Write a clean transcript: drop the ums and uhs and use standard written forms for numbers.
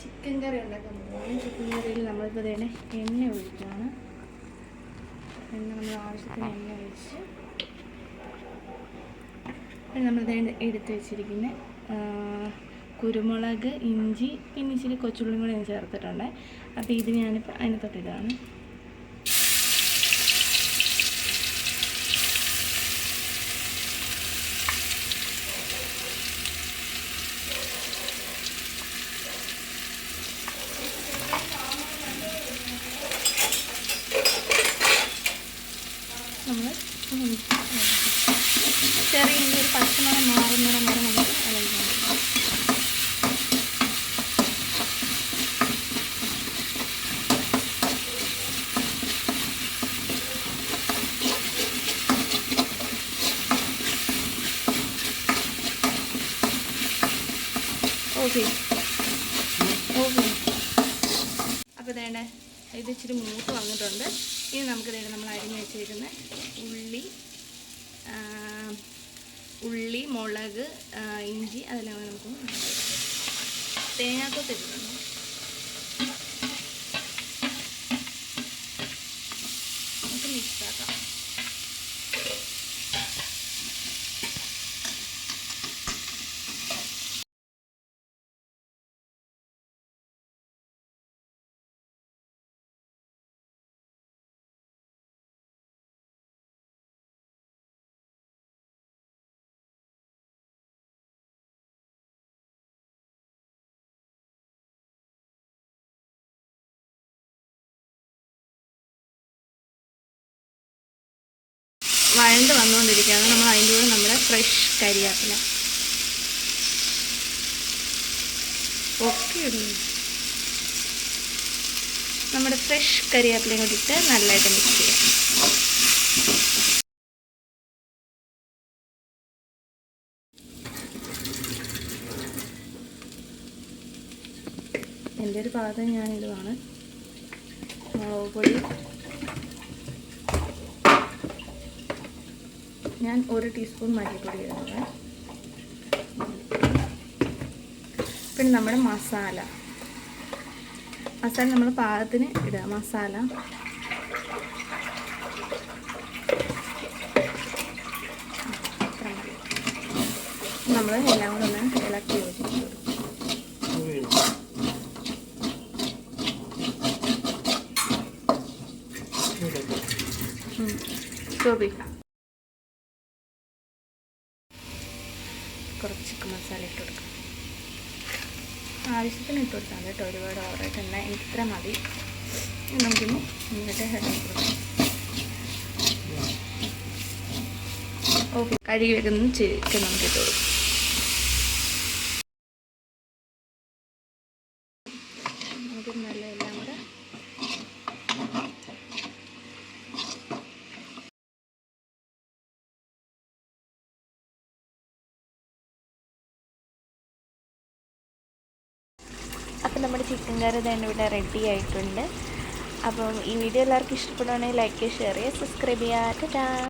Chicken കറി ഉണ്ടാക്കാൻ പോകുന്നത്. Chicken കറിയിൽ നമ്മളിപ്പോൾ തന്നെ എണ്ണ ഒഴിക്കുകയാണ്. നമ്മൾ ആവശ്യത്തിന് എണ്ണ ഒഴിച്ച് നമ്മൾ എടുത്ത് വെച്ചിരിക്കുന്ന കുരുമുളക്, ഇഞ്ചി, പിന്നെ ഇച്ചിരി കൊച്ചുള്ളിയും കൂടെ ഞാൻ ചേർത്തിട്ടുണ്ട്. അപ്പോൾ ഇത് ഞാനിപ്പോൾ അതിനകത്തോട്ടിതാണ്. നമ്മൾ ചെറിയ ഒരു പച്ചമണം മാറുന്നിടം വരെ നമുക്ക് ഇളകിക്കണം. ഓക്കെ അപ്പോൾ വേണ്ട ഇത് ഇച്ചിരി മൂത്ത് വന്നിട്ടുണ്ട്. ഇനി നമുക്ക് നമ്മൾ അരിഞ്ഞ് വെച്ചിരിക്കുന്ന ഉള്ളി, മുളക്, ഇഞ്ചി അതെല്ലാം നമുക്ക് തേങ്ങാക്കൊത്ത് ഇട്ടിട്ടുണ്ട്. നമുക്ക് മിക്സാക്കാം. വഴണ്ട് വന്നുകൊണ്ടിരിക്കുകയാണ്. നമ്മൾ അതിൻ്റെ കൂടെ നമ്മുടെ ഫ്രഷ് കരിവേപ്പില ഒക്കെ ഇടുന്നു. നമ്മുടെ ഫ്രഷ് കരിവേപ്പിലയും കൂടി ഇട്ട് നല്ലതായിട്ട് മിക്സ് ചെയ്യാം. എൻ്റെ ഒരു പാകം ഞാനിടുവാണ്. മുളക് പൊടി ഞാൻ 1 ടീസ്പൂൺ മല്ലിപ്പൊടി ഇടുന്നത്. പിന്നെ നമ്മുടെ മസാല നമ്മൾ പാകത്തിന് ഇടുക. മസാല നമ്മൾ എല്ലാം കൂടെ ഒന്ന് ഇളക്കി യോജിച്ചു കൊടുക്കും. കുറച്ച് ചിക്കൻ മസാല ഇട്ട് കൊടുക്കാം. ആവശ്യത്തിന് ഇട്ട് കൊടുക്കാം കേട്ടോ, ഒരുപാട് ഓവറായിട്ടുണ്ട്. എനിക്ക് ഇത്ര മതി. നമുക്കിനി എന്നിട്ട് ഇളക്കി കൊടുക്കാം. ഓക്കെ, കഴുകി വെക്കുന്ന ചിക്കൻ നമുക്ക് ഇട്ട് കൊടുക്കാം. നമുക്ക് നല്ല എല്ലാം കൂടെ അപ്പം നമ്മുടെ ചിക്കൻ കറി തന്നെ ഇവിടെ റെഡി ആയിട്ടുണ്ട്. അപ്പം ഈ വീഡിയോ എല്ലാവർക്കും ഇഷ്ടപ്പെടുകയാണെങ്കിൽ ലൈക്ക് ചെയ്യുക, ഷെയർ ചെയ്യുക, സബ്സ്ക്രൈബ് ചെയ്യുക. ടാറ്റാ.